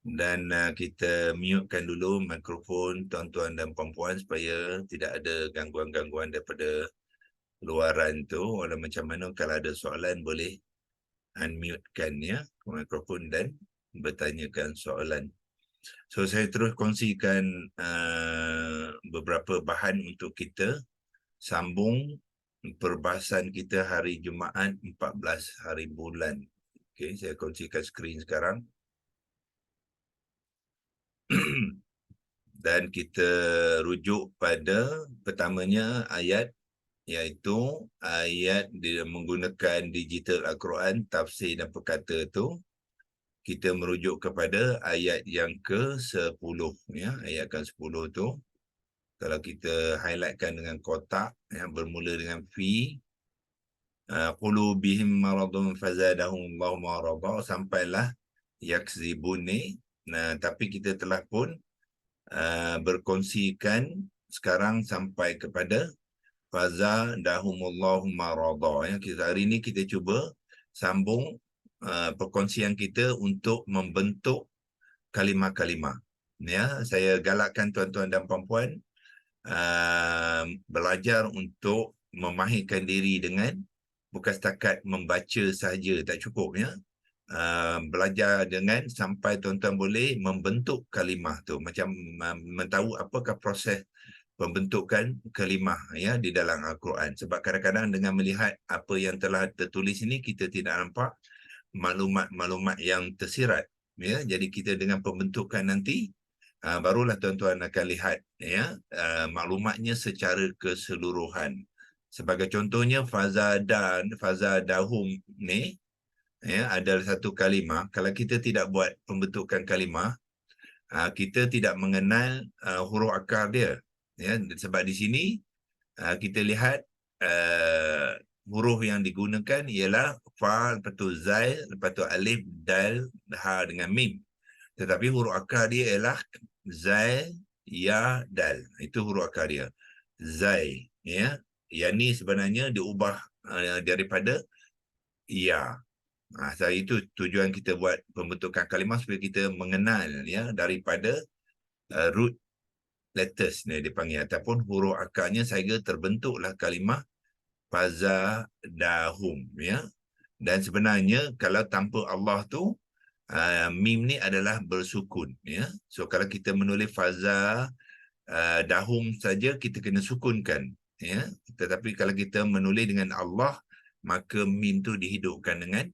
dan kita mutekan dulu mikrofon tuan-tuan dan puan-puan supaya tidak ada gangguan-gangguan daripada luaran tu. Walau macam mana kalau ada soalan boleh unmutekan ya mikrofon dan bertanyakan soalan. So saya terus kongsikan beberapa bahan untuk kita sambung perbahasan kita hari Jumaat 14 hari bulan. Okey, saya kongsikan skrin sekarang. Dan kita rujuk pada pertamanya ayat, iaitu ayat dia menggunakan digital Al-Quran, tafsir dan perkata tu. Kita merujuk kepada ayat yang ke-10 ya, ayat ke-10 tu. Kalau kita highlightkan dengan kotak yang bermula dengan fi, qulubihim maradun fazadahum Allahu marada, sampailah yakzibun ni. Nah, tapi kita telah pun berkongsikan sekarang sampai kepada fazadahumullahu marada ya. Hari ini kita cuba sambung perkongsian kita untuk membentuk kalimah-kalimah ya. Saya galakkan tuan-tuan dan puan-puan belajar untuk memahirkan diri dengan bukan setakat membaca sahaja, tak cukup ya. Belajar dengan sampai tuan-tuan boleh membentuk kalimah tu, macam mentahu apakah proses pembentukan kalimah ya di dalam Al-Quran. Sebab kadang-kadang dengan melihat apa yang telah tertulis ini, kita tidak nampak maklumat-maklumat yang tersirat ya. Jadi kita dengan pembentukan nanti barulah tuan-tuan akan lihat ya maklumatnya secara keseluruhan. Sebagai contohnya fazadahum ni ya adalah satu kalimah. Kalau kita tidak buat pembentukan kalimah, kita tidak mengenal huruf akar dia ya. Sebab di sini kita lihat huruf yang digunakan ialah fa, lepas tu zai, lepas tu alif, dal, ha dengan mim. Tetapi huruf akar dia ialah zai, ya, dal. Itu huruf akar dia. Zai ya. Yang ni sebenarnya diubah daripada ya. Itu tujuan kita buat pembentukan kalimah, supaya kita mengenal ya daripada root letters ni dipanggil, ataupun huruf akarnya, sehingga terbentuklah kalimah fazadahum ya. Dan sebenarnya kalau tanpa Allah tu mim ni adalah bersukun ya. So kalau kita menulis fazadahum saja, kita kena sukunkan ya. Tetapi kalau kita menulis dengan Allah, maka mim tu dihidupkan dengan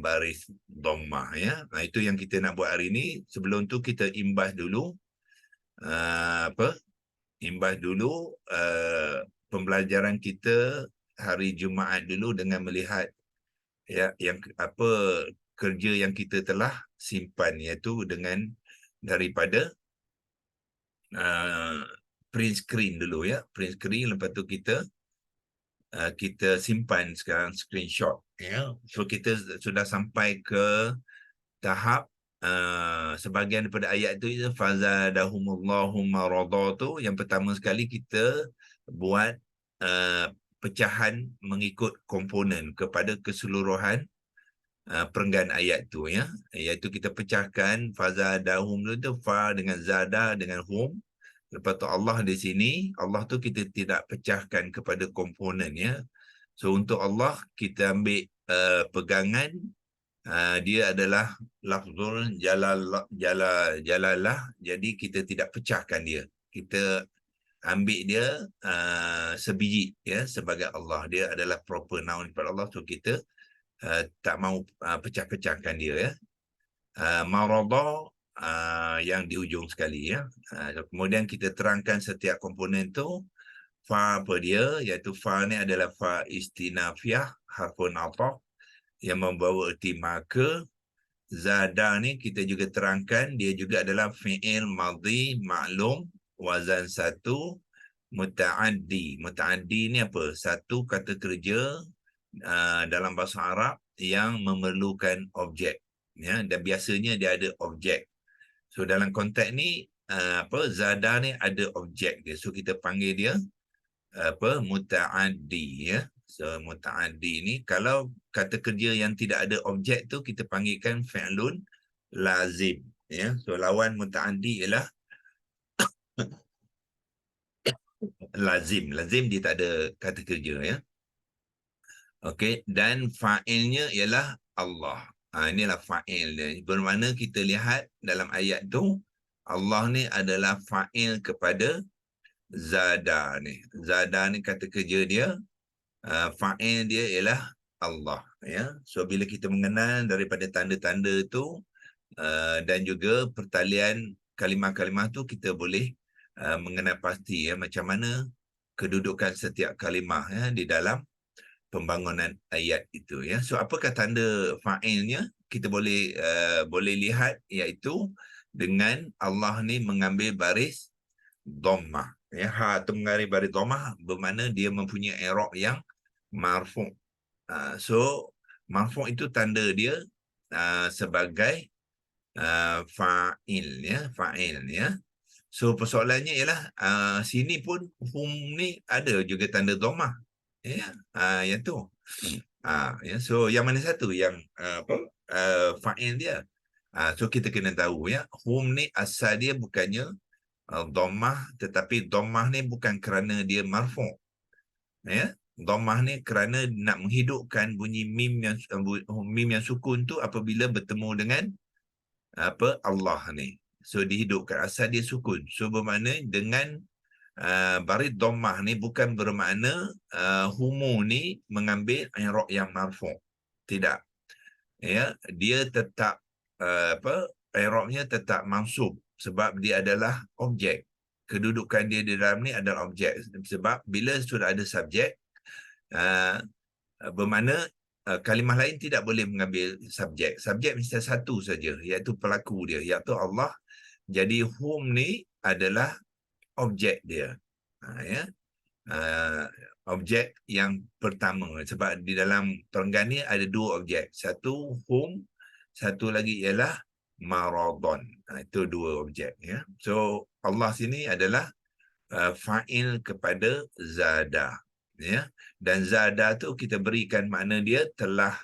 baris dhammah ya. Itu yang kita nak buat hari ini. Sebelum tu kita imbas dulu imbas dulu pembelajaran kita hari Jumaat dulu, dengan melihat ya yang apa kerja yang kita telah simpan, iaitu dengan daripada print screen dulu ya. Print screen, lepas tu kita simpan sekarang screenshot ya. So kita sudah sampai ke tahap sebahagian daripada ayat tu, fazadahumullahu marada tu. Yang pertama sekali kita buat pecahan mengikut komponen kepada keseluruhan perenggan ayat tu ya. Iaitu kita pecahkan fazadahum tu, fa dengan zada dengan hum. Lepas tu Allah di sini, Allah tu kita tidak pecahkan kepada komponen ya. So untuk Allah kita ambil pegangan, dia adalah lafzul jalalah, jadi kita tidak pecahkan dia. Kita ambil dia sebiji ya sebagai Allah. Dia adalah proper noun kepada Allah, so kita tak mau pecah-pecahkan dia ya. Marada yang di ujung sekali ya. Kemudian kita terangkan setiap komponen tu. Fa apa dia, iaitu fa ni adalah fa istinafiah, harfun ataf yang membawa erti maka. Zada ni kita juga terangkan, dia juga adalah fi'il madhi maklum, wazan satu, muta'addi. Muta'addi ni apa? Satu kata kerja dalam bahasa Arab yang memerlukan objek ya, dan biasanya dia ada objek. So dalam konteks ni zada ni ada objek dia, so kita panggil dia muta'addi ya. So mutaaddi ni kalau kata kerja yang tidak ada objek tu kita panggilkan fi'lun lazim, ya. So lawan mutaaddi ialah lazim. Lazim dia tak ada kata kerja, ya. Okey, dan fa'ilnya ialah Allah. Inilah fa'il dia. Bermakna kita lihat dalam ayat tu Allah ni adalah fa'il kepada zada ni. Zada ni kata kerja dia, fa'il dia ialah Allah, ya. So bila kita mengenal daripada tanda-tanda tu dan juga pertalian kalimah-kalimah tu, kita boleh mengenal pasti, ya, macam mana kedudukan setiap kalimah, ya, di dalam pembangunan ayat itu, ya. So apakah tanda fa'ilnya? Kita boleh lihat, iaitu dengan Allah ni mengambil baris dhammah, ya. Tu mengambil baris dhammah bermakna dia mempunyai i'rab yang marfu'. So marfu' itu tanda dia sebagai fa'il, ya, fa'il, ya. So persoalannya ialah sini pun hum ni ada juga tanda dhammah, ya. Yang tu. Ya, so yang mana satu yang fa'il dia? So kita kena tahu, ya, hum ni asal dia bukannya dhammah, tetapi dhammah ni bukan kerana dia marfu', ya. Dhammah ni kerana nak menghidupkan bunyi mim yang sukun tu apabila bertemu dengan Allah ni. So dihidupkan, asal dia sukun. So bermakna dengan baris dhammah ni bukan bermakna humu ni mengambil i'rab yang marfu'. Tidak. Ya, dia tetap i'rabnya tetap mansub sebab dia adalah objek. Kedudukan dia di dalam ni adalah objek. Sebab bila sudah ada subjek, bermakna kalimah lain tidak boleh mengambil subjek. Subjek mesti satu saja, iaitu pelaku dia, iaitu Allah. Jadi hum ni adalah objek dia, ya. Objek yang pertama, sebab di dalam perenggan ni ada dua objek, satu hum, satu lagi ialah maradon. Itu dua objek, ya. So Allah sini adalah fa'il kepada zada, ya. Dan zada tu kita berikan makna dia telah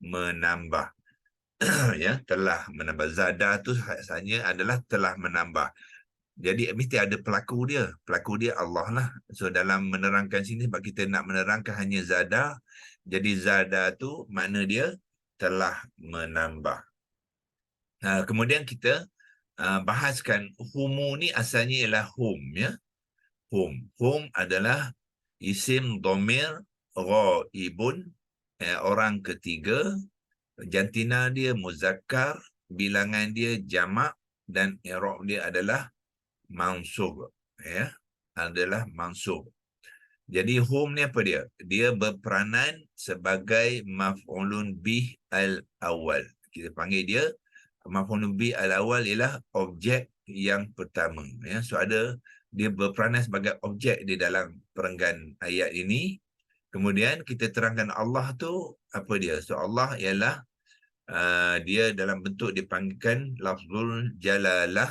menambah. Ya, telah menambah. Zada tu asalnya adalah telah menambah. Jadi mesti ada pelaku dia. Pelaku dia Allah lah. So dalam menerangkan sini, sebab kita nak menerangkan hanya zada, jadi zada tu makna dia telah menambah. Kemudian kita bahaskan humu ni asalnya ialah hum, ya. Hum adalah isim dhamir ghaibun, orang ketiga, jantina dia muzakkar, bilangan dia jamak, dan i'rab dia adalah mansub, ya, adalah mansub. Jadi hum ni apa dia? Dia berperanan sebagai maf'ulun bih al-awwal. Kita panggil dia maf'ulun bih al-awwal ialah objek yang pertama, ya. So dia berperanan sebagai objek di dalam perenggan ayat ini. Kemudian kita terangkan Allah tu apa dia? So Allah ialah dia dalam bentuk dipanggilkan lafzul jalalah,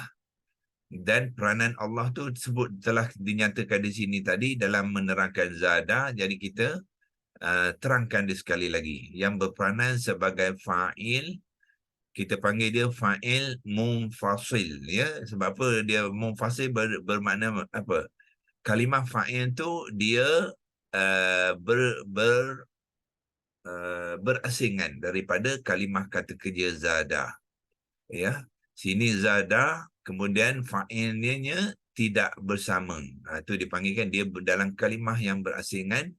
dan peranan Allah tu sebut telah dinyatakan di sini tadi dalam menerangkan zada. Jadi kita terangkan dia sekali lagi. Yang berperanan sebagai fa'il, kita panggil dia fa'il munfasil, ya. Sebab apa dia munfasil? Bermakna apa? Kalimah fa'il tu dia berasingan daripada kalimah kata kerja zada, ya. Sini zada, kemudian fa'ilnya tidak bersama. Itu dipanggilkan dia dalam kalimah yang berasingan,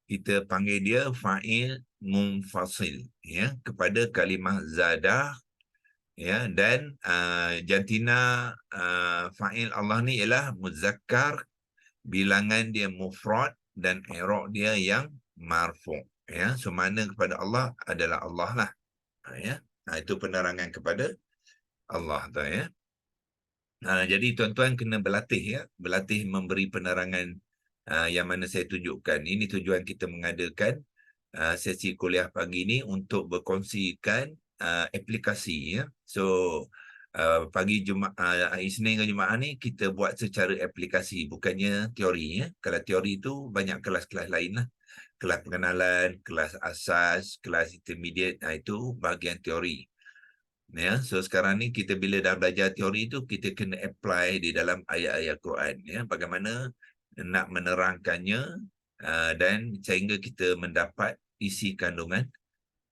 kita panggil dia fa'il munfasil, ya, kepada kalimah zada, ya. Dan jantina fa'il Allah ni ialah muzakkar, bilangan dia mufrad, dan i'rab dia yang marfu', ya. So mana kepada Allah adalah Allah lah, ya. Itu penerangan kepada Allah tu, ya. Jadi tuan-tuan kena berlatih, ya, berlatih memberi penerangan yang mana saya tunjukkan. Ini tujuan kita mengadakan sesi kuliah pagi ini, untuk berkongsikan aplikasi, ya. So pagi Isnin ke Jumaat ni kita buat secara aplikasi, bukannya teori, ya. Kalau teori tu banyak kelas-kelas lain lah. Kelas pengenalan, kelas asas, kelas intermediate, itu bahagian teori. Ya, so sekarang ni kita bila dah belajar teori tu, kita kena apply di dalam ayat-ayat Quran. Ya, bagaimana nak menerangkannya dan sehingga kita mendapat isi kandungan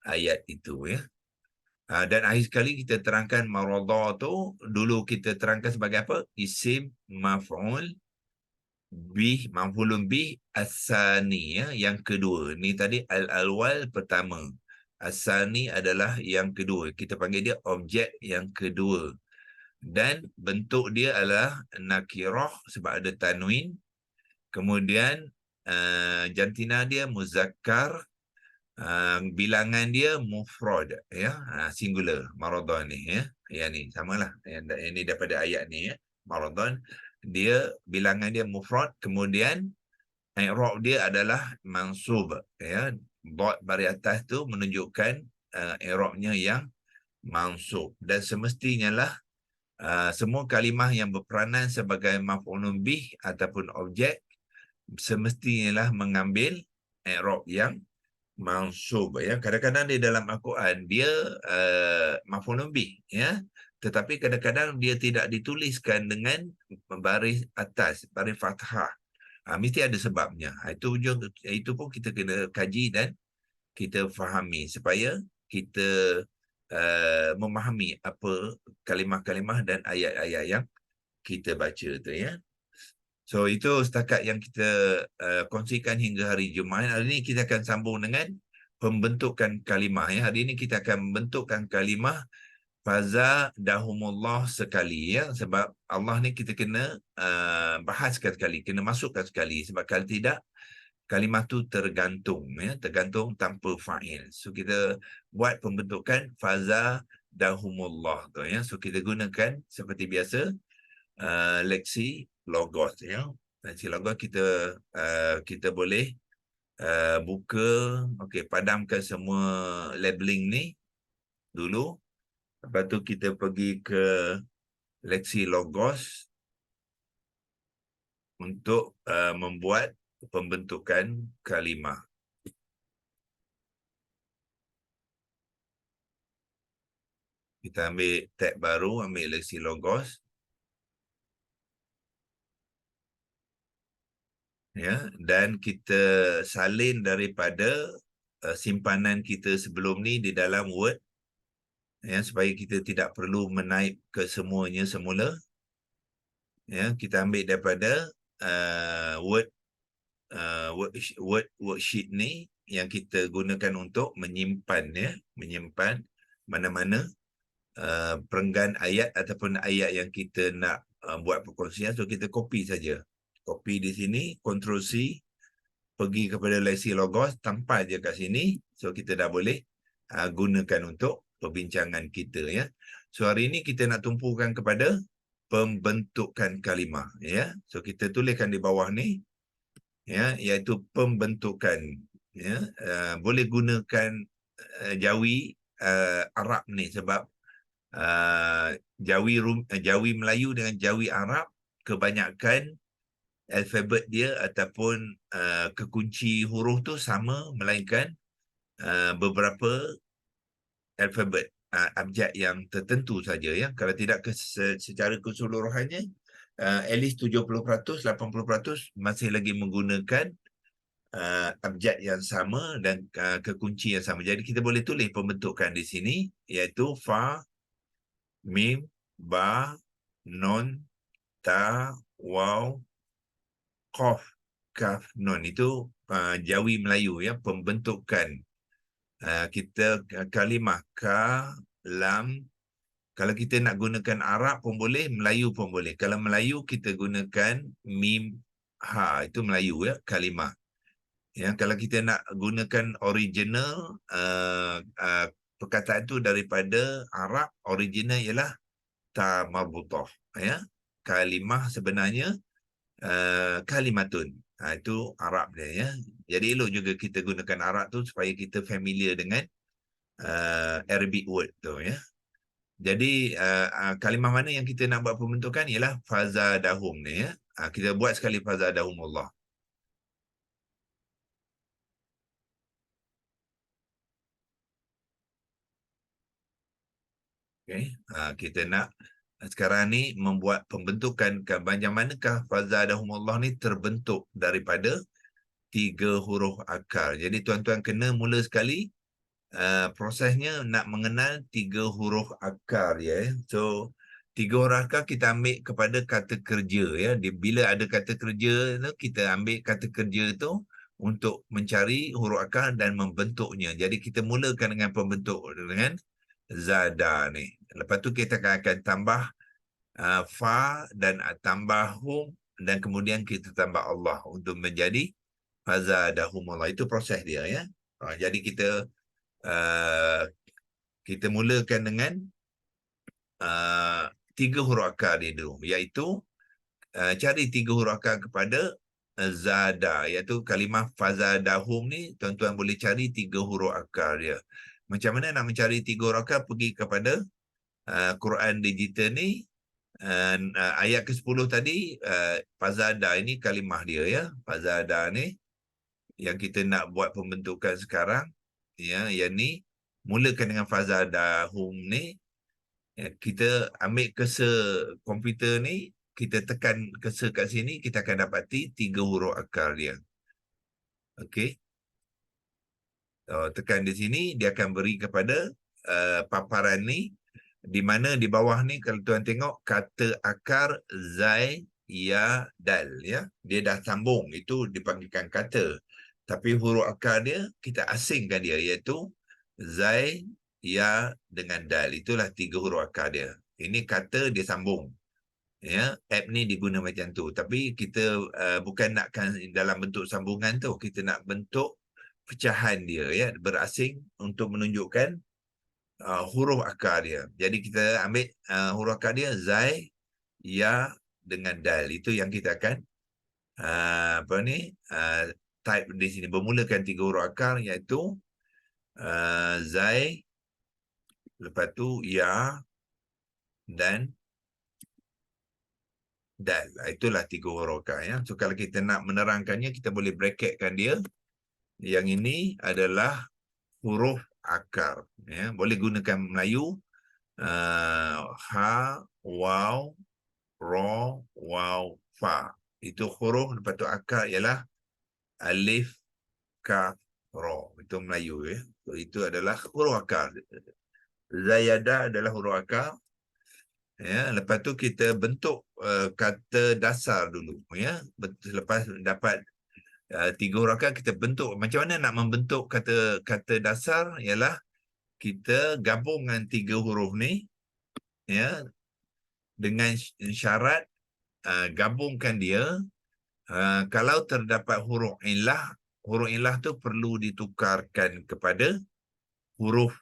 ayat itu. Ya. Dan akhir sekali kita terangkan maradha tu, dulu kita terangkan sebagai apa? Isim maf'ul maf'ulun bih as-sani, ya, yang kedua. Ni tadi al-awwal pertama. As-sani adalah yang kedua. Kita panggil dia objek yang kedua. Dan bentuk dia adalah nakirah sebab ada tanwin. Kemudian jantina dia muzakkar. Bilangan dia mufrad, ya, singular maradhan ni, ya. Yang ni samalah, yang ni daripada ayat ni, ya. Maradhan dia bilangan dia mufrad, kemudian i'rab dia adalah mansub, ya. Dot baris atas tu menunjukkan i'rabnya yang mansub, dan semestinya lah semua kalimah yang berperanan sebagai maf'ulun bih ataupun objek semestinya lah mengambil i'rab yang mansub, ya. Kadang-kadang di dalam Al-Quran dia maf'ulun bih, ya, tetapi kadang-kadang dia tidak dituliskan dengan baris atas, baris fathah. Mesti ada sebabnya. Itu pun kita kena kaji dan kita fahami supaya kita memahami apa kalimah-kalimah dan ayat-ayat yang kita baca tu, ya. So itu setakat yang kita kongsikan hingga hari Jumaat. Hari ini kita akan sambung dengan pembentukan kalimah, ya. Hari ini kita akan membentukkan kalimah faza dahumullah sekali, ya. Sebab Allah ni kita kena bahaskan sekali, kena masukkan sekali. Sebab kalau tidak, kalimah tu tergantung, ya, tergantung tanpa fa'il. So kita buat pembentukan faza dahumullah tu, ya. So kita gunakan seperti biasa leksi logos, ya. Leksi logos kita boleh buka, okey, padamkan semua labeling ni dulu. Lepas tu kita pergi ke leksi logos untuk membuat pembentukan kalimah. Kita ambil tab baru, ambil leksi logos. Ya, dan kita salin daripada simpanan kita sebelum ni di dalam Word, ya, supaya kita tidak perlu menaip ke semuanya semula. Ya, kita ambil daripada Word worksheet ni yang kita gunakan untuk menyimpan, ya, menyimpan mana-mana perenggan ayat ataupun ayat yang kita nak buat perkongsian. So kita copy saja. Copy di sini, Ctrl C, pergi kepada leksi logos, tampal je kat sini. So kita dah boleh gunakan untuk perbincangan kita, ya. So hari ini kita nak tumpukan kepada pembentukan kalimah, ya. So kita tuliskan di bawah ni, ya, iaitu pembentukan, ya. Boleh gunakan Jawi Arab ni sebab Jawi Melayu dengan Jawi Arab kebanyakan alfabet dia ataupun kekunci huruf tu sama, melainkan beberapa alfabet abjad yang tertentu saja, ya. Kalau tidak secara keseluruhannya at least 70%, 80% masih lagi menggunakan abjad yang sama dan kekunci yang sama. Jadi kita boleh tulis pembentukan di sini, iaitu fa, mim, ba, nun, ta, waw, qaf, kaf, nun. Itu Jawi Melayu, ya, pembentukan kita kalimah ka, lam. Kalau kita nak gunakan Arab pun boleh, Melayu pun boleh. Kalau Melayu kita gunakan mim, ha, itu Melayu, ya, kalimah. Ya, kalau kita nak gunakan original perkataan itu daripada Arab, original ialah ta marbutah, ya. Kalimah sebenarnya kalimatun. Itu Arab dia, ya. Jadi elok juga kita gunakan Arab tu supaya kita familiar dengan Arabic word tu, ya. Jadi kalimah mana yang kita nak buat pembentukan ialah fazadahum ni, ya. Kita buat sekali fazadahumullah. Okay. Kita nak sekarang ni membuat pembentukan macam manakah fazadahumullah ni terbentuk daripada 3 huruf akar. Jadi tuan-tuan kena mula sekali prosesnya nak mengenal 3 huruf akar ya. So 3 huruf akar kita ambil kepada kata kerja ya. Bila ada kata kerja tu kita ambil kata kerja tu untuk mencari huruf akar dan membentuknya. Jadi kita mulakan dengan pembentuk dengan zada ni. Lepas tu kita akan tambah fa dan tambah hum dan kemudian kita tambah Allah untuk menjadi fazadahumullah. Itu proses dia ya. Jadi kita mulakan dengan 3 huruf akar dia dulu, iaitu cari 3 huruf akar kepada zada, iaitu kalimah fazadahum ni tuan-tuan boleh cari 3 huruf akar dia. Macam mana nak mencari 3 huruf akar? Pergi kepada Quran digital ni, ayat ke-10 tadi, fazada ini kalimah dia ya. Fazada ni yang kita nak buat pembentukan sekarang ya, yang ni mulakan dengan fazadahum ni ya, kita ambil cursor komputer ni, kita tekan cursor kat sini, kita akan dapati 3 huruf akar dia. Okey. Tekan di sini, dia akan beri kepada paparan ni, di mana di bawah ni kalau tuan tengok kata akar zai ya dal ya, dia dah sambung, itu dipanggilkan kata. Tapi huruf akar dia kita asingkan dia, iaitu zai ya dengan dal. Itulah 3 huruf akar dia. Ini kata dia sambung ya. App ni diguna macam tu, tapi kita bukan nakkan dalam bentuk sambungan tu, kita nak bentuk pecahan dia ya, berasing untuk menunjukkan huruf akar dia. Jadi kita ambil huruf akar dia zai ya dengan dal. Itu yang kita akan type di sini, bermulakan 3 huruf akar, iaitu zai, lepas tu ya dan dal. Itulah 3 huruf akar ya. So kalau kita nak menerangkannya, kita boleh bracketkan dia. Yang ini adalah huruf akar ya. Boleh gunakan Melayu, ha, waw, ra, waw, fa. Itu huruf. Lepas tu akar ialah alif, kaf, ra. Itu Melayu ya. So, itu adalah huruf akar. Zayada adalah huruf akar ya. Lepas tu kita bentuk kata dasar dulu ya. Lepas dapat 3 huruf akar, kita bentuk. Macam mana nak membentuk kata dasar? Ialah kita gabungkan 3 huruf ni ya, dengan syarat gabungkan dia. Kalau terdapat huruf illah tu perlu ditukarkan kepada huruf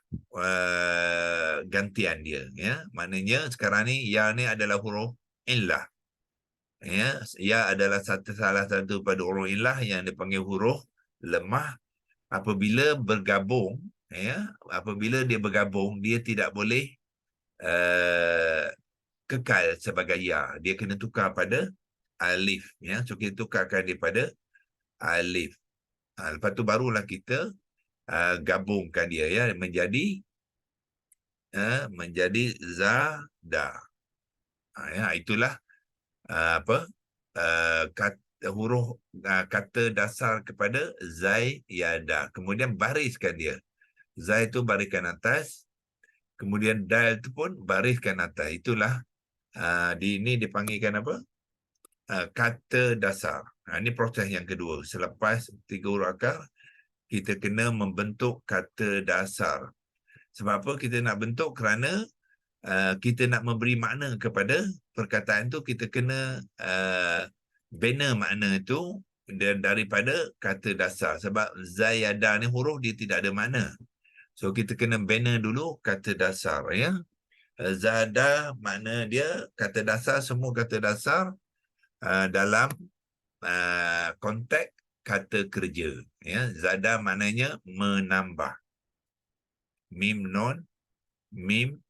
gantian dia ya. Maknanya sekarang ni ya ni adalah huruf illah ya. Ya adalah salah satu pada huruf illah yang dipanggil huruf lemah. Apabila bergabung ya, apabila dia bergabung, dia tidak boleh kekal sebagai ya, dia kena tukar pada alif ya. So kita tukarkan daripada alif. Lepas tu barulah kita gabungkan dia ya, menjadi zada. Ya, itulah huruf kata dasar kepada zai yada. Kemudian bariskan dia. Zai tu bariskan atas, kemudian dal tu pun bariskan atas. Itulah ini dipanggilkan apa? Kata dasar. Ini proses yang kedua. Selepas 3 huruf akar, kita kena membentuk kata dasar. Sebab apa kita nak bentuk? Kerana kita nak memberi makna kepada perkataan tu, kita kena bina makna itu daripada kata dasar. Sebab zayada ni huruf dia tidak ada makna. So kita kena bina dulu kata dasar ya. Zada makna dia kata dasar, semua kata dasar dalam konteks kata kerja ya. Zada maknanya menambah. Mim non, mim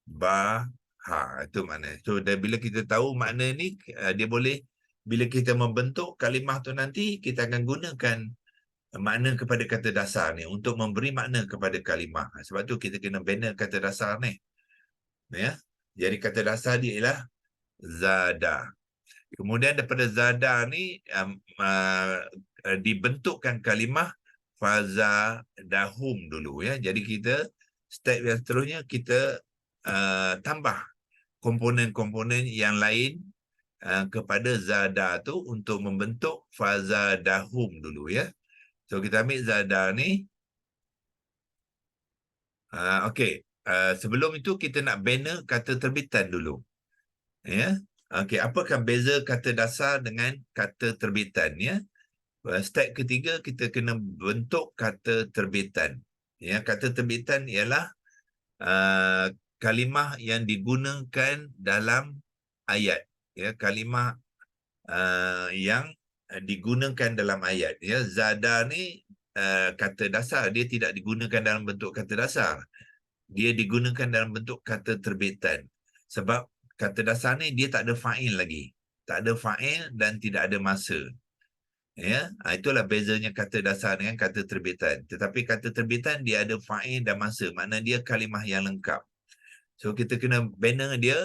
ba ha, itu makna. So bila kita tahu makna ni, dia boleh, bila kita membentuk kalimah tu nanti, kita akan gunakan makna kepada kata dasar ni untuk memberi makna kepada kalimah. Sebab tu kita kena bina kata dasar ni. Ya. Jadi kata dasar dia ialah zada. Kemudian daripada zada ni dibentukkan kalimah faza dahum dulu, ya. Jadi kita step yang seterusnya kita tambah komponen-komponen yang lain kepada zada tu untuk membentuk faza dahum dulu, ya. So kita ambil zada ni. Okey. Sebelum itu kita nak bina kata terbitan dulu. Ya. Okey, apakah beza kata dasar dengan kata terbitan, ya? Step ketiga kita kena bentuk kata terbitan. Ya, kata terbitan ialah kalimah yang digunakan dalam ayat. Ya, kalimah yang digunakan dalam ayat. Ya, zada ni kata dasar, dia tidak digunakan dalam bentuk kata dasar. Dia digunakan dalam bentuk kata terbitan. Sebab kata dasar ni dia tak ada fa'il lagi. Tak ada fa'il dan tidak ada masa. Ya, itulah bezanya kata dasar dengan kata terbitan. Tetapi kata terbitan dia ada fa'il dan masa. Makna dia kalimah yang lengkap. So kita kena bina dia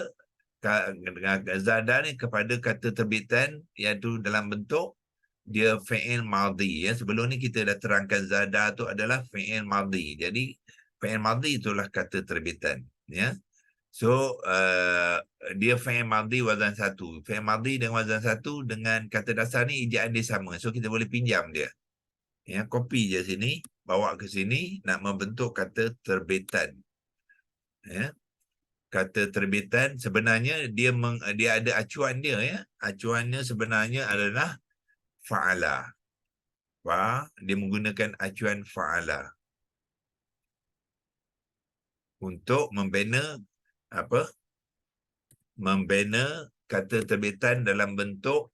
zada ni kepada kata terbitan, iaitu dalam bentuk dia fi'il madhi, ya. Sebelum ni kita dah terangkan zada tu adalah fi'il madhi. Jadi fi'il madhi itulah kata terbitan, ya. So dia fi'il madhi wazan satu. Fi'il madhi dengan wazan satu dengan kata dasar ni ejaan dia sama. So kita boleh pinjam dia. Ya, copy je sini, bawa ke sini nak membentuk kata terbitan. Ya. Kata terbitan sebenarnya dia ada acuan dia, ya. Acuannya sebenarnya adalah fa'ala. Dia menggunakan acuan fa'ala untuk membina kata terbitan dalam bentuk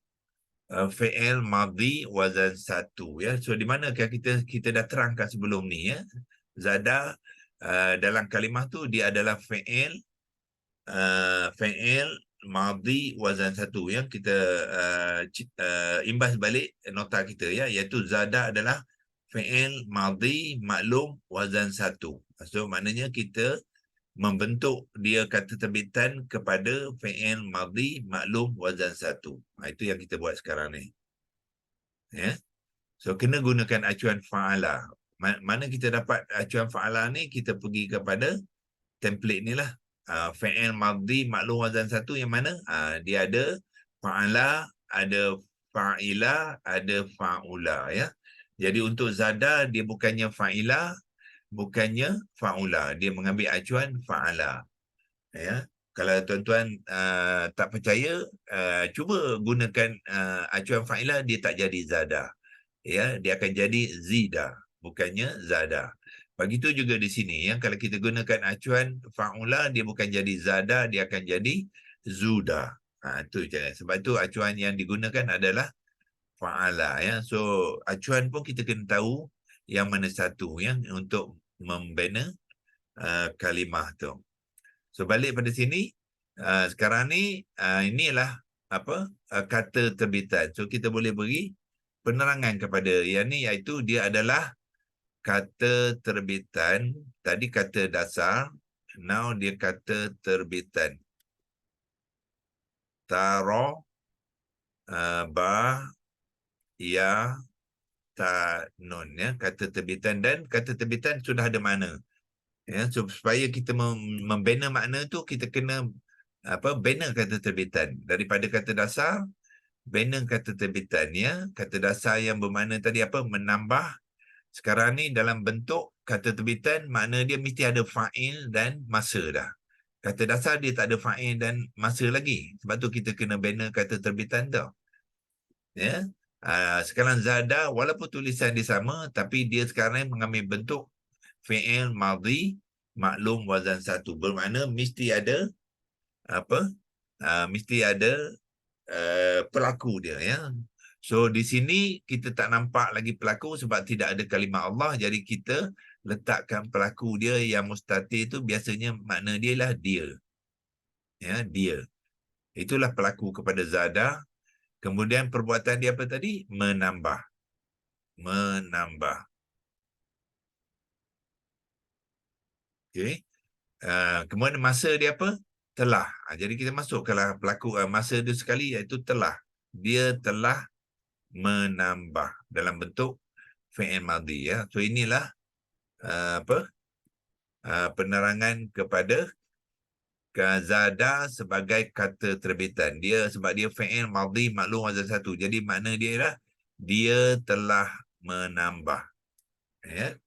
fi'il madhi wazan satu, ya. So di manakah kita dah terangkan sebelum ni, ya. Zada dalam kalimah tu dia adalah fi'il madhi wazan satu, ya. Kita imbas balik nota kita, ya, iaitu zada adalah fi'il madhi maklum wazan satu. So maknanya kita membentuk dia kata terbitan kepada fi'il madhi maklum wazan satu. Itu yang kita buat sekarang ni. Ya. So kena gunakan acuan fa'ala. Mana kita dapat acuan fa'ala ni? Kita pergi kepada template ni lah. Fi'il madhi maklum wazan satu yang mana? Dia ada fa'ala, ada fa'ila, ada fa'ula, ya. Jadi untuk zada dia bukannya fa'ila, bukannya fa'ula. Dia mengambil acuan fa'ala. Ya. Kalau tuan-tuan tak percaya, cuba gunakan acuan fa'ila, dia tak jadi zada. Ya, dia akan jadi zida, bukannya zada. Begitu juga di sini, ya. Kalau kita gunakan acuan fa'ula, dia bukan jadi zada, dia akan jadi zuda. Itu je. Sebab itu acuan yang digunakan adalah fa'ala, ya. So acuan pun kita kena tahu yang mana satu, ya, untuk membina kalimah tu. So balik pada sini, sekarang ni inilah kata terbitan. So kita boleh beri penerangan kepada yang ni, iaitu dia adalah kata terbitan. Tadi kata dasar, now dia kata terbitan. Taro, ba, ya, ta, nun, ya. Kata terbitan, dan kata terbitan sudah ada makna. Ya, so supaya kita membina makna tu, kita kena bina kata terbitan daripada kata dasar. Bina kata terbitan, ya. Kata dasar yang bermakna tadi menambah. Sekarang ni dalam bentuk kata terbitan, makna dia mesti ada fa'il dan masa dah. Kata dasar dia tak ada fa'il dan masa lagi. Sebab tu kita kena bina kata terbitan tu. Ya. Sekarang zada, walaupun tulisan dia sama, tapi dia sekarang ni mengambil bentuk fi'il madhi maklum wazan satu. Bermakna mesti ada mesti ada pelaku dia, ya. So di sini kita tak nampak lagi pelaku sebab tidak ada kalimah Allah. Jadi kita letakkan pelaku dia yang mustatir itu, biasanya makna dia lah dia. Ya, dia. Itulah pelaku kepada zada. Kemudian perbuatan dia apa tadi? Menambah. Menambah. Okey. Kemudian masa dia apa? Telah. Jadi kita masukkanlah pelaku masa dia sekali, iaitu telah. Dia telah menambah dalam bentuk fi'il madhi, ya. So inilah apa? Penerangan kepada zada sebagai kata terbitan. Dia sebab dia fi'il madhi maklum wazan satu. Jadi makna dia ialah dia telah menambah. Ya.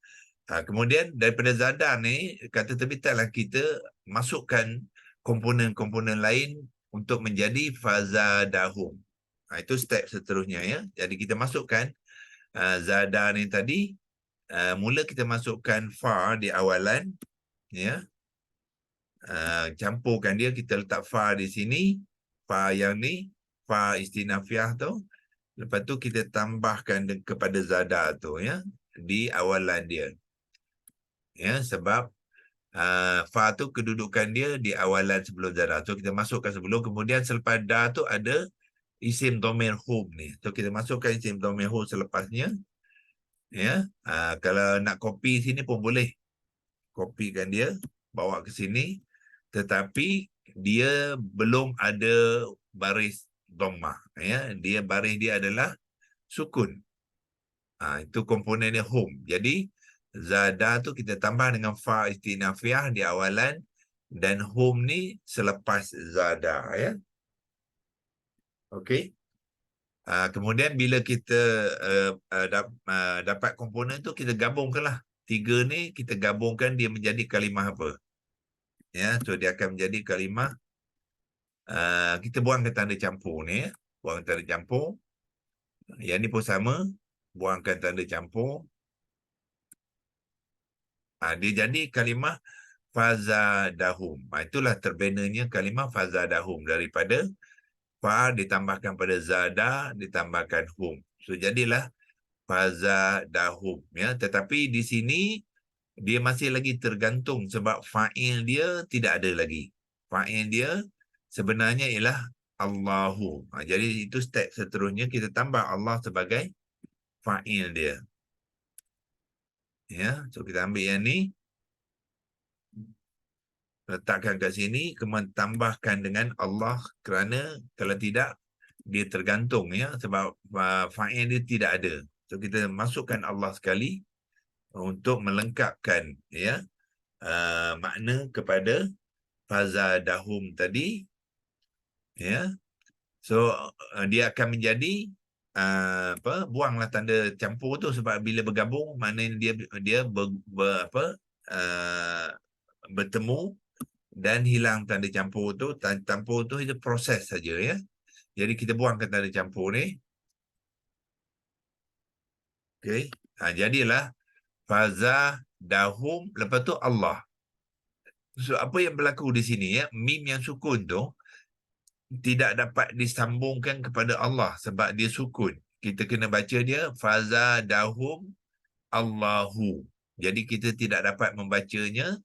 Kemudian daripada zada ni, kata terbitanlah kita masukkan komponen-komponen lain untuk menjadi fazadahum. Itu step seterusnya, ya. Jadi kita masukkan zada ni tadi, mula kita masukkan fa di awalan, ya. Campurkan dia, kita letak fa di sini, fa yang ni, fa istinafiah tu. Lepas tu kita tambahkan kepada zada tu, ya, di awalan dia. Ya, sebab fa tu kedudukan dia di awalan sebelum zada. So kita masukkan sebelum, kemudian selepas da tu ada isim dhamir hum ni. So kita masukkan isim dhamir hum selepasnya. Ya, kalau nak copy sini pun boleh. Kopikan dia, bawa ke sini. Tetapi dia belum ada baris dhammah, ya. Dia baris dia adalah sukun. Itu komponen dia hum. Jadi zada tu kita tambah dengan fa istinafiah di awalan dan hum ni selepas zada, ya. Okey. Kemudian bila kita dapat komponen tu, kita gabungkanlah. Tiga ni kita gabungkan, dia menjadi kalimah apa? Ya, so dia akan menjadi kalimah. Kita buangkan tanda campur ni, ya. Buang tanda campur. Yang ni pun sama, buangkan tanda campur. Dia jadi kalimah fazadahum. Itulah terbenanya kalimah fazadahum, daripada fa ditambahkan pada zada ditambahkan hum. So jadilah fazadahum, ya. Tetapi di sini dia masih lagi tergantung sebab fa'il dia tidak ada lagi. Fa'il dia sebenarnya ialah Allahu. Jadi itu step seterusnya, kita tambah Allah sebagai fa'il dia. Ya, so kita ambil yang ni, letakkan kat sini, kemudian tambahkan dengan Allah, kerana kalau tidak dia tergantung, ya, sebab fa'il dia tidak ada. So kita masukkan Allah sekali untuk melengkapkan, ya, makna kepada fazadahum tadi, ya. So dia akan menjadi buanglah tanda campur tu, sebab bila bergabung maknanya dia bertemu dan hilang tanda campur tu. Tanda campur tu itu proses saja, ya. Jadi kita buangkan tanda campur ni. Okey. Jadilah fazadahum, lepas tu Allah. So apa yang berlaku di sini, ya, mim yang sukun tu tidak dapat disambungkan kepada Allah sebab dia sukun. Kita kena baca dia fazadahum Allahu. Jadi kita tidak dapat membacanya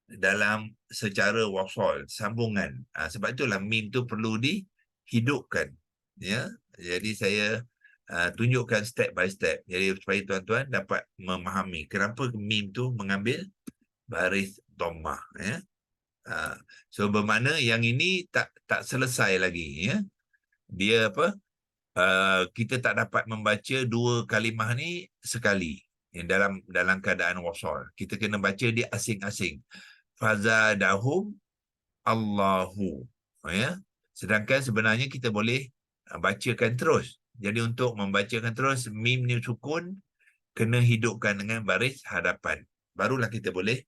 dalam secara wasal, sambungan. Sebab itulah mim tu perlu dihidupkan, ya. Jadi saya tunjukkan step by step, jadi supaya tuan-tuan dapat memahami kenapa mim tu mengambil baris dhammah, ya. So bermakna yang ini tak selesai lagi, ya. Dia apa? Kita tak dapat membaca dua kalimah ni sekali, yang dalam keadaan wasal. Kita kena baca dia asing-asing. Fazadahum Allahu, ya. Sedangkan sebenarnya kita boleh bacakan terus. Jadi untuk membacakan terus, mim ni sukun kena hidupkan dengan baris hadapan. Barulah kita boleh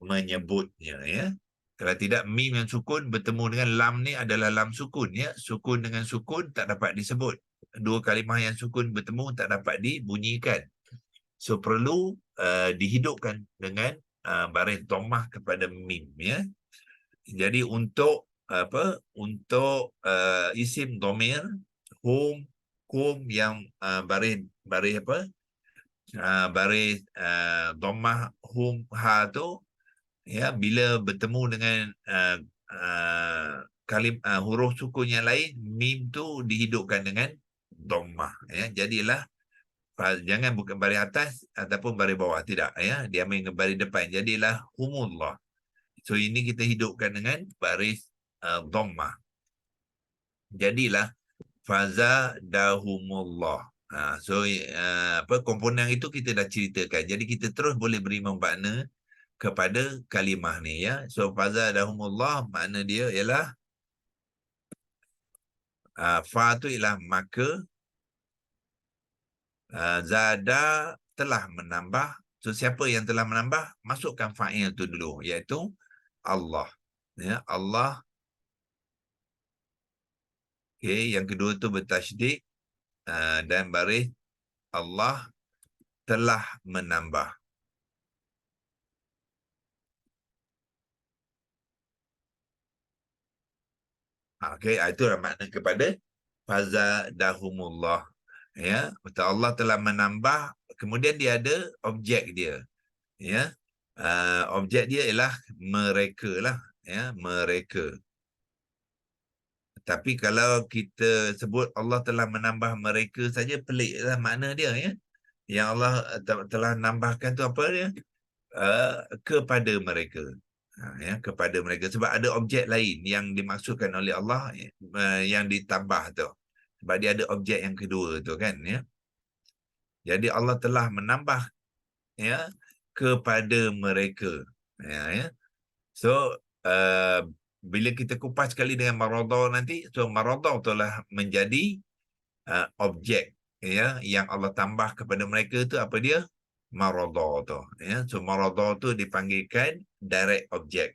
menyebutnya, ya. Kalau tidak, mim yang sukun bertemu dengan lam ni adalah lam sukun, ya. Sukun dengan sukun tak dapat disebut. Dua kalimah yang sukun bertemu tak dapat dibunyikan. So perlu dihidupkan dengan baris dhammah kepada mim, ya. Jadi untuk isim dhamir hum yang baris apa? Baris dhammah hum ha tu, ya, bila bertemu dengan huruf sukun yang lain, mim tu dihidupkan dengan dhammah, ya. Jadilah jangan bukan baris atas ataupun baris bawah, tidak, ya. Dia ambil baris depan, jadilah humullah. So ini kita hidupkan dengan baris dhammah. Jadilah fazadahumullah. So komponen itu kita dah ceritakan. Jadi kita terus boleh beri makna kepada kalimah ni, ya. So fazadahumullah, makna dia ialah fa tu ialah maka, zada telah menambah. So siapa yang telah menambah, masukkan fa'il tu dulu, iaitu Allah, ya. Allah. Okey, yang kedua tu bertasydid dan baris Allah telah menambah. Okey, itulah makna kepada fazadahumullah, ya. Betul, Allah telah menambah, kemudian dia ada objek dia, ya. Objek dia ialah mereka lah, ya, mereka. Tapi kalau kita sebut Allah telah menambah mereka saja, peliklah makna dia, ya. Yang Allah telah nambahkan tu apa dia? Kepada mereka. Ya, kepada mereka. Sebab ada objek lain yang dimaksudkan oleh Allah, yang ditambah tu. Sebab dia ada objek yang kedua tu, kan, ya. Jadi Allah telah menambah, ya, kepada mereka. Ya. So bila kita kupas sekali dengan maradha nanti, so maradha telah menjadi objek, ya, yang Allah tambah kepada mereka tu apa dia? Maradha tu, ya. So maradha tu dipanggilkan direct object,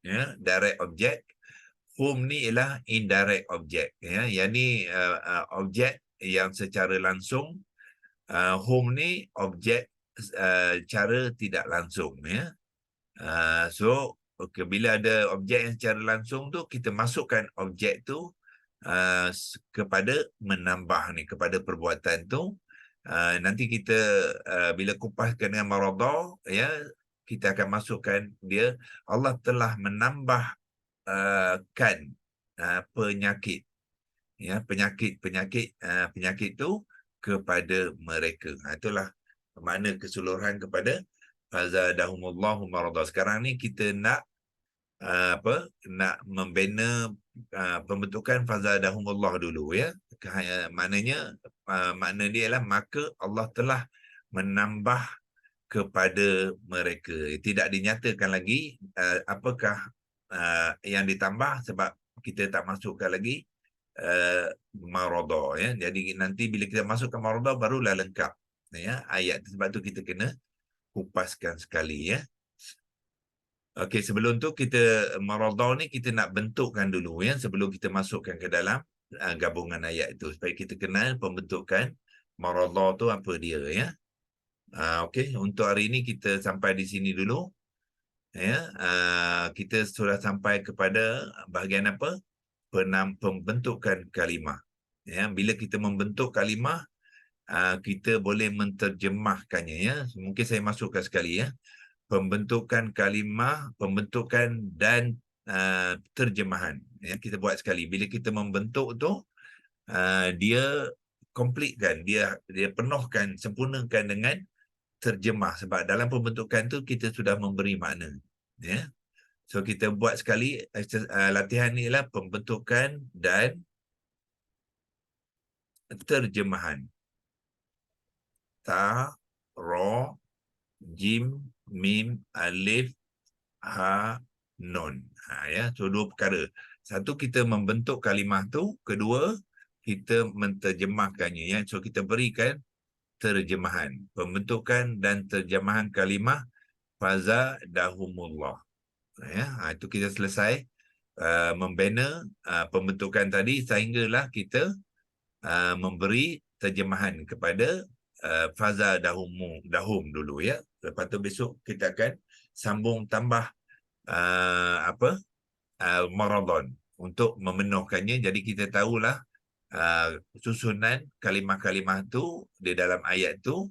ya, direct object. Hum ni ialah indirect object, ya. Yang ni objek yang secara langsung. Hum ni objek cara tidak langsung, ya. So bila ada objek yang secara langsung tu, kita masukkan objek tu kepada menambah ni, kepada perbuatan tu. Nanti kita bila kupaskan dengan maradha, ya, kita akan masukkan dia, Allah telah menambah kan penyakit, ya, penyakit tu kepada mereka. Itulah makna keseluruhan kepada fazadahumullahu maradha. Sekarang ni kita nak nak membina pembentukan fazadahumullah dulu, ya. Maknanya makna dia ialah maka Allah telah menambah kepada mereka. Tidak dinyatakan lagi apakah yang ditambah, sebab kita tak masukkan lagi maradha, ya. Jadi nanti bila kita masukkan maradha barulah lengkap, ya, ayat. Sebab tu kita kena kupaskan sekali, ya. Okey, sebelum tu kita maradha ni kita nak bentukkan dulu, ya, sebelum kita masukkan ke dalam gabungan ayat itu, supaya kita kenal pembentukan maradha tu apa dia, ya. Okey, untuk hari ini kita sampai di sini dulu, ya. Kita sudah sampai kepada bahagian apa? Pembentukan kalimah, ya. Bila kita membentuk kalimah, kita boleh menterjemahkannya, ya. Mungkin saya masukkan sekali, ya. Pembentukan kalimah, pembentukan dan terjemahan, ya. Kita buat sekali. Bila kita membentuk tu, dia completekan, dia penuhkan, sempurnakan dengan terjemah. Sebab dalam pembentukan tu kita sudah memberi makna, ya. So kita buat sekali latihan ni ialah pembentukan dan terjemahan. Ta, Ra, Jim, Mim, Alif, Ha, Nun. Ya, so dua perkara. Satu, kita membentuk kalimah tu. Kedua, kita menterjemahkannya, ya. So kita berikan terjemahan, pembentukan dan terjemahan kalimah fazadahumullah. Ya, itu kita selesai membina pembentukan tadi, sehinggalah kita memberi terjemahan kepada fazadahum dulu, ya. Lepas tu besok kita akan sambung tambah maradhan untuk memenuhkannya. Jadi kita tahulah susunan kalimah-kalimah tu di dalam ayat tu.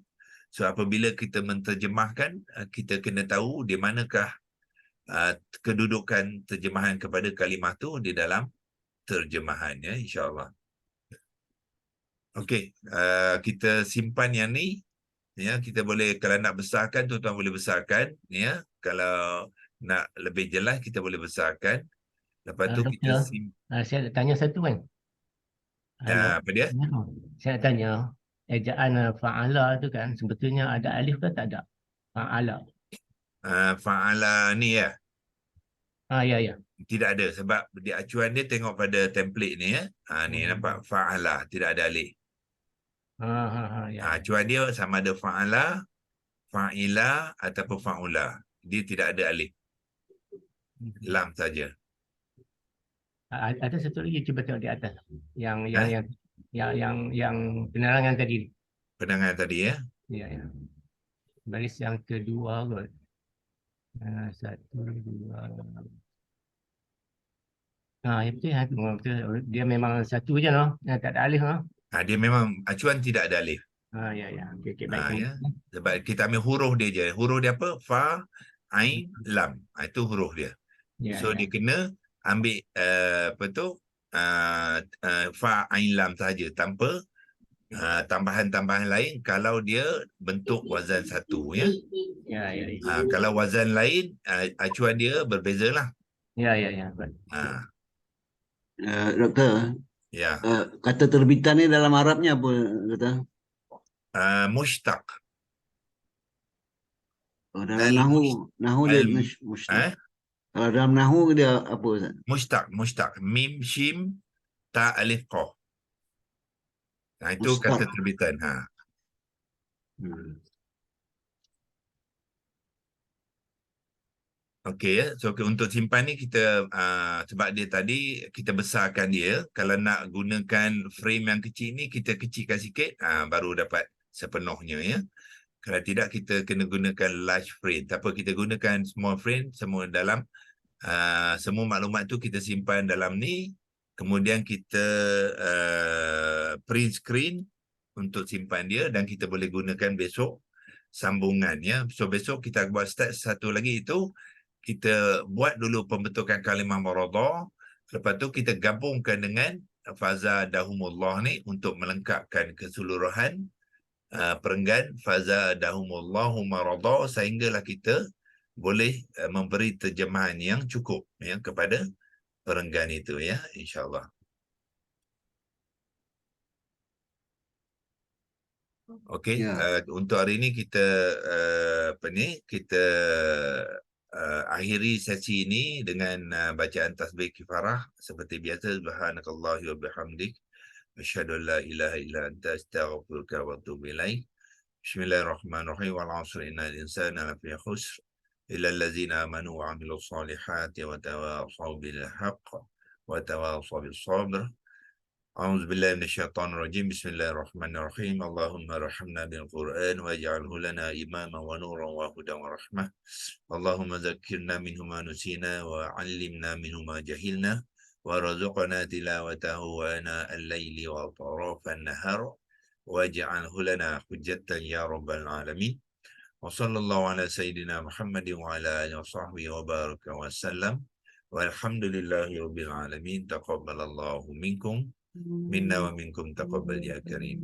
So apabila kita menterjemahkan, kita kena tahu di manakah kedudukan terjemahan kepada kalimah tu di dalam terjemahan, ya, insya-Allah. Okey, kita simpan yang ni, ya. Kita boleh, kalau nak besarkan, tuan-tuan boleh besarkan, ya. Kalau nak lebih jelas kita boleh besarkan. Lepas tu kita Doktor, saya nak tanya satu kan. apa dia? Saya nak tanya, ejaan fa'ala tu kan sebetulnya ada alif ke tak ada? Fa'ala. Fa'ala ni ya. Ya, ya. Tidak ada sebab dia acuan dia tengok pada template ni ya. Ni nampak fa'ala tidak ada alif. Ya, ya. Acuan dia sama ada fa'ala, fa'ila ataupun fa'ula. Dia tidak ada alif. Lam saja. Ada satu lagi cuba tengok di atas. Yang penerangan tadi. Penangan tadi ya. Ya, ya. Baris yang kedua kot. Satu, dua. Ya betul, betul. Dia memang satu je noh. Tak ada alif noh. Dia memang acuan tidak ada alif. Ya, ya. Okey, baik. Ya. Sebab kita ambil huruf dia je. Huruf dia apa? Fa, Ain, Lam. Itu huruf dia. Ya, So ya. dia kena ambil apa tu? Fa, Ain, Lam saja tanpa tambahan-tambahan lain kalau dia bentuk wazan satu ya. Ya, ya, ya. Kalau wazan lain acuan dia berbezalah. Ya, ya, ya. Doktor, Ya. kata terbitan ni dalam Arabnya apa kata? Mushtaq. Dalam nahu dia mushtaq. Kalau dalam nahu dia apa Ustaz? Mushtaq. Mim, shim, ta, alif, qaf. Itu kata terbitan. Okey ya. So untuk simpan ni kita sebab dia tadi kita besarkan dia. Kalau nak gunakan frame yang kecil ni kita kecilkan sikit baru dapat sepenuhnya ya. Kalau tidak kita kena gunakan large frame. Tak apa, kita gunakan small frame semua dalam semua maklumat tu kita simpan dalam ni. Kemudian kita print screen untuk simpan dia dan kita boleh gunakan besok sambungan ya. So besok kita buat start satu lagi itu kita buat dulu pembentukan kalimah muradah. Lepas tu kita gabungkan dengan fazadahumullah ni untuk melengkapkan keseluruhan perenggan fazadahumullahu muradah sehinggalah kita boleh memberi terjemahan yang cukup ya kepada perenggan itu ya, insya-Allah. Okey, untuk hari ini kita kita akhiri sesi ini dengan bacaan tasbih kifarah seperti biasa. Subhanakallah wa bihamdik asyhadu an la ilaha illa anta astaghfiruka wa atubu ilaik. Bismillahirrahmanirrahim. Wal 'asri innal insana lafi khusr illa allazina amanu wa 'amilus solihati wa tawasaw bil haqq wa tawasaw bis sabr. أعوذ بالله من الشيطان الرجيم. بسم الله الرحمن الرحيم. اللهم ارحمنا بالقرآن واجعله لنا إماما ونورا وهدى ورحمة. اللهم ذكرنا منه ما نسينا وعلمنا منه ما جهلنا وارزقنا تلاوته آناء الليل وأطراف النهار واجعله لنا حجة يا رب العالمين. وصلى الله على سيدنا محمد وعلى آله وصحبه وبارك وسلم والحمد لله رب العالمين. تقبل الله منكم منا ومنكم تقبل يا كريم.